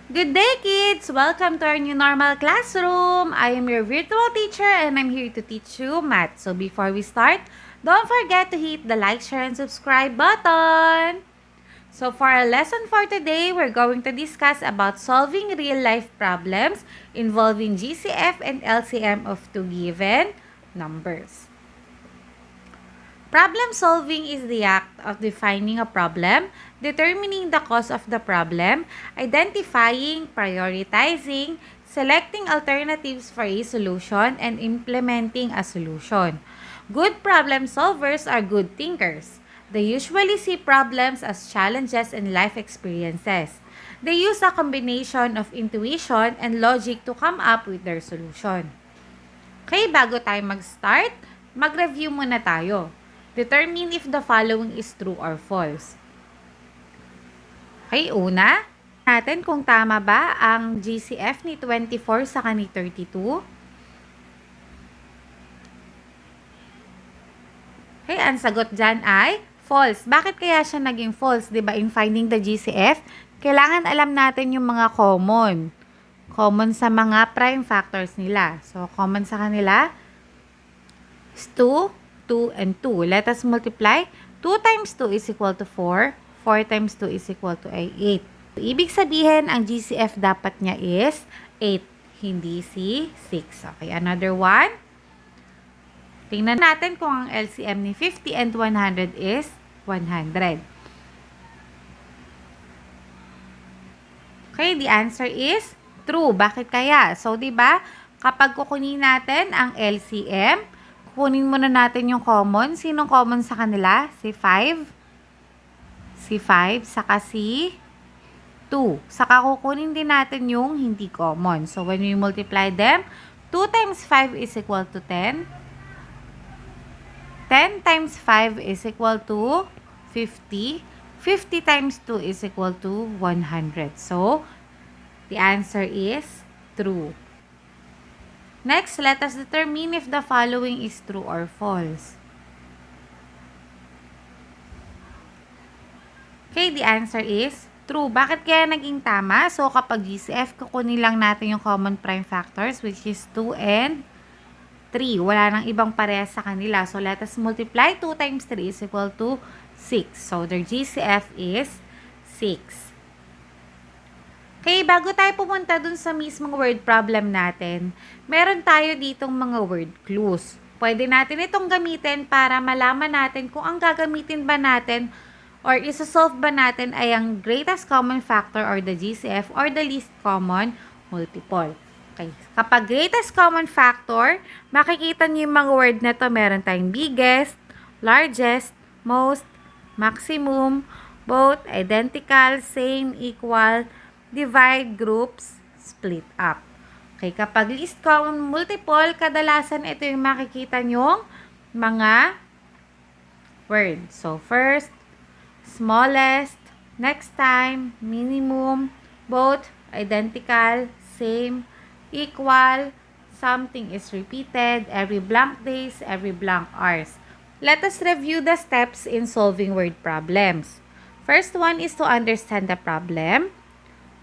Good day, kids! Welcome to our new normal classroom. I am your virtual teacher and I'm here to teach you math. So before we start, don't forget to hit the like, share, and subscribe button. So for our lesson for today, we're going to discuss about solving real-life problems involving GCF and LCM of two given numbers. Problem solving is the act of defining a problem, determining the cause of the problem, identifying, prioritizing, selecting alternatives for a solution, and implementing a solution. Good problem solvers are good thinkers. They usually see problems as challenges and life experiences. They use a combination of intuition and logic to come up with their solution. Okay, bago tayo mag-start, mag-review muna tayo. Determine if the following is true or false. Okay, una, natin kung tama ba ang GCF ni 24 sa ni 32. Okay, ang sagot dyan ay false. Bakit kaya siya naging false? Diba, in finding the GCF, kailangan alam natin yung mga common. Common sa mga prime factors nila. So, common sa kanila is 2, 2, and 2. Let us multiply. 2 times 2 is equal to 4. 4 times 2 is equal to 8. Ibig sabihin, ang GCF dapat niya is 8, hindi si 6. Okay, another one. Tingnan natin kung ang LCM ni 50 and 100 is 100. Okay, the answer is true. Bakit kaya? So, diba, kapag kukunin natin ang LCM, kunin muna natin yung common. Sinong common sa kanila? Si 5. Si 5, saka si 2. Saka kukunin din natin yung hindi common. So, when we multiply them, 2 times 5 is equal to 10. 10 times 5 is equal to 50. 50 times 2 is equal to 100. So, the answer is true. Next, let us determine if the following is true or false. Okay, the answer is true. Bakit kaya naging tama? So, kapag GCF, kukunin lang natin yung common prime factors, which is 2 and 3. Wala nang ibang parehas sa kanila. So, let us multiply. 2 times 3 is equal to 6. So, their GCF is 6. Okay, bago tayo pumunta dun sa mismong word problem natin, meron tayo ditong mga word clues. Pwede natin itong gamitin para malaman natin kung ang gagamitin ba natin or isa-solve ba natin ay ang greatest common factor or the GCF or the least common multiple. Okay, kapag greatest common factor, makikita niyo yung mga word na to. Meron tayong biggest, largest, most, maximum, both, identical, same, equal, divide, groups, split up. Okay, kapag least common multiple, kadalasan ito yung makikita nyong mga words. So, first, smallest, next time, minimum, both, identical, same, equal, something is repeated, every blank days, every blank hours. Let us review the steps in solving word problems. First one is to understand the problem.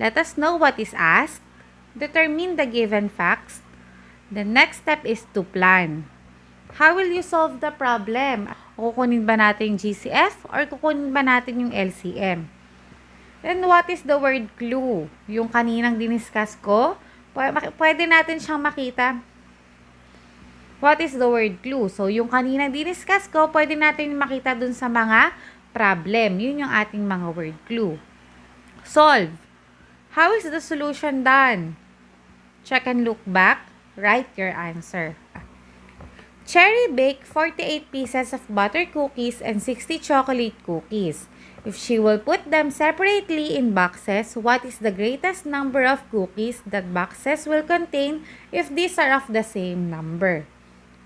Let us know what is asked. Determine the given facts. The next step is to plan. How will you solve the problem? Kukunin ba natin yung GCF or kukunin ba natin yung LCM? Then, what is the word clue? Yung kaninang diniscuss ko, pwede natin siyang makita. What is the word clue? So, yung kaninang diniscuss ko, pwede natin makita dun sa mga problem. Yun yung ating mga word clue. Solve. How is the solution done? Check and look back. Write your answer. Cherry baked 48 pieces of butter cookies and 60 chocolate cookies. If she will put them separately in boxes, what is the greatest number of cookies that boxes will contain if these are of the same number?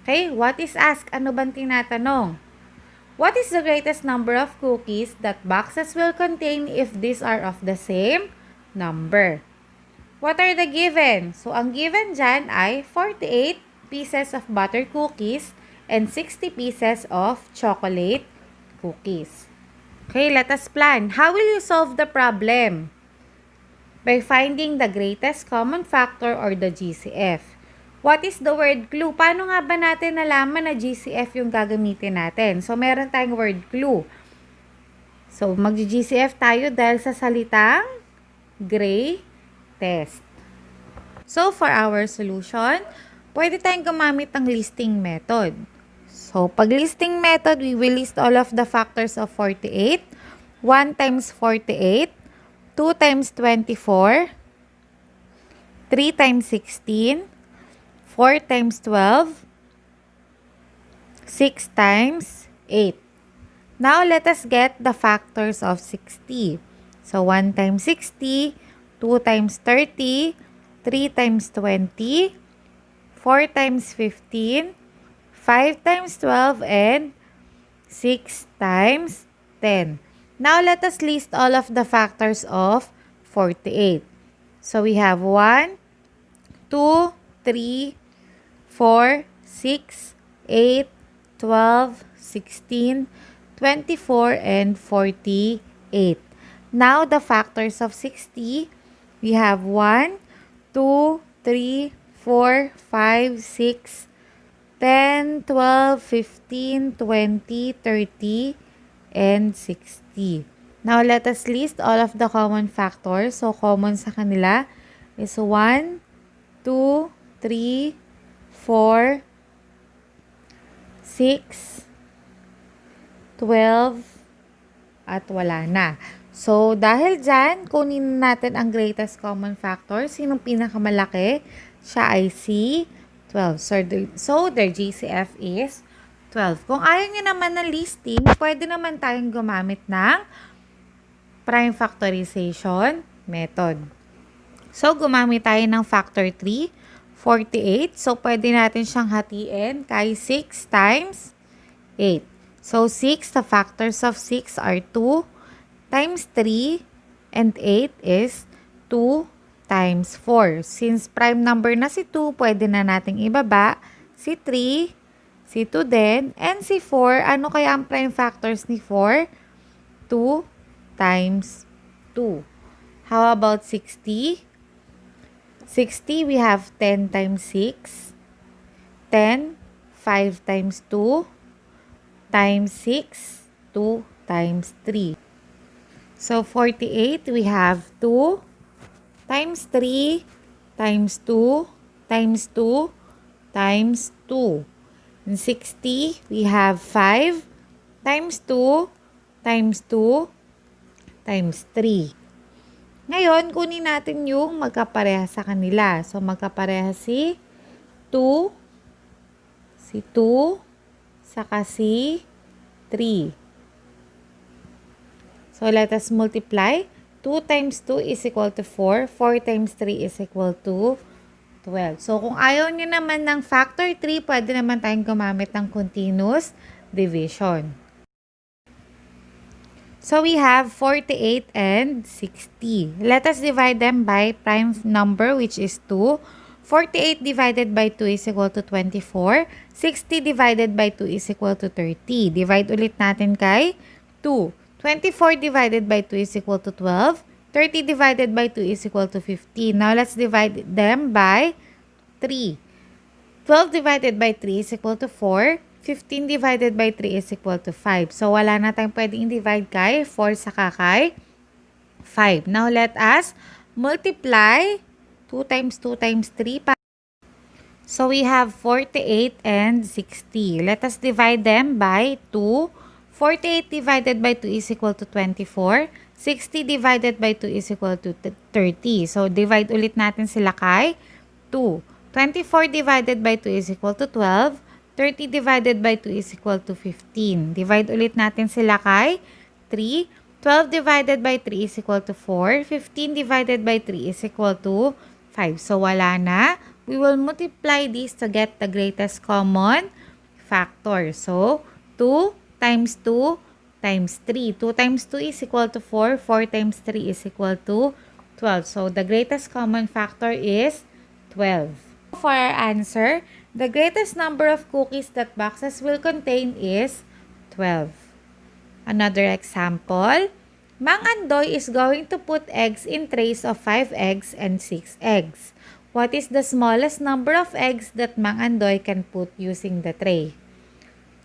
Okay, what is asked? Ano bang tinatanong? What is the greatest number of cookies that boxes will contain if these are of the same number? What are the given? So, ang given dyan ay 48 pieces of butter cookies and 60 pieces of chocolate cookies. Okay, let us plan. How will you solve the problem? by finding the greatest common factor or the GCF. What is the word clue? Paano nga ba natin nalaman na GCF yung gagamitin natin? So, meron tayong word clue. So, mag-GCF tayo dahil sa salitang greatest. So, for our solution, pwede tayong gumamit ng listing method. So, pag listing method, we will list all of the factors of 48. 1 times 48, 2 times 24, 3 times 16, 4 times 12, 6 times 8. Now, let us get the factors of 60. So, 1 times 60, 2 times 30, 3 times 20, 4 times 15, 5 times 12, and 6 times 10. Now, let us list all of the factors of 48. So, we have 1, 2, 3, 4, 6, 8, 12, 16, 24, and 48. Now, the factors of 60, we have 1, 2, 3, 4, 5, 6, 10, 12, 15, 20, 30, and 60. Now, let us list all of the common factors. So, common sa kanila is 1, 2, 3, 4, 6, 12, at wala na. So, dahil dyan, kunin natin ang greatest common factor. Sinong pinakamalaki? Siya ay si 12. So, their GCF is 12. Kung ayaw nyo naman ng listing, pwede naman tayong gumamit ng prime factorization method. So, gumamit tayo ng factor 3, 48. So, pwede natin siyang hatiin kay 6 times 8. So, 6, the factors of 6 are 2 times 3, and 8 is 2 times 4. Since prime number na si 2, pwede na nating ibaba si 3, si 2 din, and si 4. Ano kaya ang prime factors ni 4? 2 times 2. How about 60? 60, we have 10 times 6. 10, 5 times 2, times 6, 2 times 3. So, 48, we have 2 times 3 times 2 times 2 times 2. In 60, we have 5 times 2 times 2 times 3. Ngayon, kunin natin yung magkapareha sa kanila. So, magkapareha si 2, saka si 3. So, let us multiply. 2 times 2 is equal to 4. 4 times 3 is equal to 12. So, kung ayaw nyo naman ng factor 3, pwede naman tayong gumamit ng continuous division. So, we have 48 and 60. Let us divide them by prime number, which is 2. 48 divided by 2 is equal to 24. 60 divided by 2 is equal to 30. Divide ulit natin kay 2. 24 divided by 2 is equal to 12. 30 divided by 2 is equal to 15. Now, let's divide them by 3. 12 divided by 3 is equal to 4. 15 divided by 3 is equal to 5. So, wala na tayong pwedeng divide kay 4 saka kay 5. Now, let us multiply 2 times 2 times 3. So, we have 48 and 60. Let us divide them by 2. 48 divided by 2 is equal to 24. 60 divided by 2 is equal to 30. So, divide ulit natin sila kay 2. 24 divided by 2 is equal to 12. 30 divided by 2 is equal to 15. Divide ulit natin sila kay 3. 12 divided by 3 is equal to 4. 15 divided by 3 is equal to 5. So, wala na. We will multiply these to get the greatest common factor. So, 2 times 2 times 3. 2 times 2 is equal to 4. 4 times 3 is equal to 12. So, the greatest common factor is 12. For our answer, the greatest number of cookies that boxes will contain is 12. Another example, Mang Andoy is going to put eggs in trays of 5 eggs and 6 eggs. What is the smallest number of eggs that Mang Andoy can put using the tray?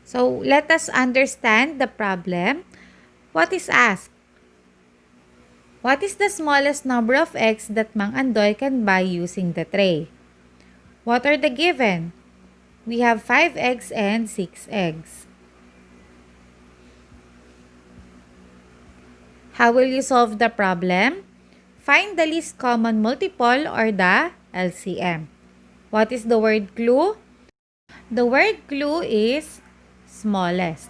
So, let us understand the problem. What is asked? What is the smallest number of eggs that Mang Andoy can buy using the tray? What are the given? We have 5 eggs and 6 eggs. How will you solve the problem? Find the least common multiple or the LCM. What is the word clue? The word clue is smallest.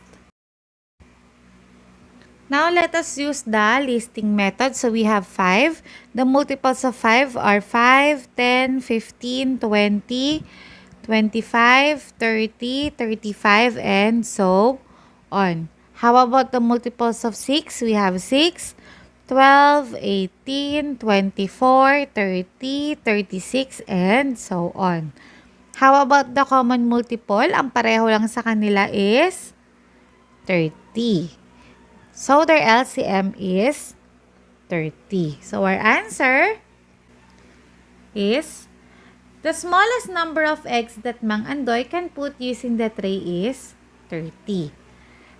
Now, let us use the listing method. So, we have 5. The multiples of 5 are 5, 10, 15, 20, 25, 30, 35, and so on. How about the multiples of 6? We have 6, 12, 18, 24, 30, 36, and so on. How about the common multiple? Ang pareho lang sa kanila is 30. So, their LCM is 30. So, our answer is the smallest number of eggs that Mang Andoy can put using the tray is 30.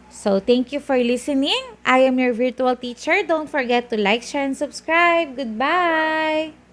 So, thank you for listening. I am your virtual teacher. Don't forget to like, share, and subscribe. Goodbye!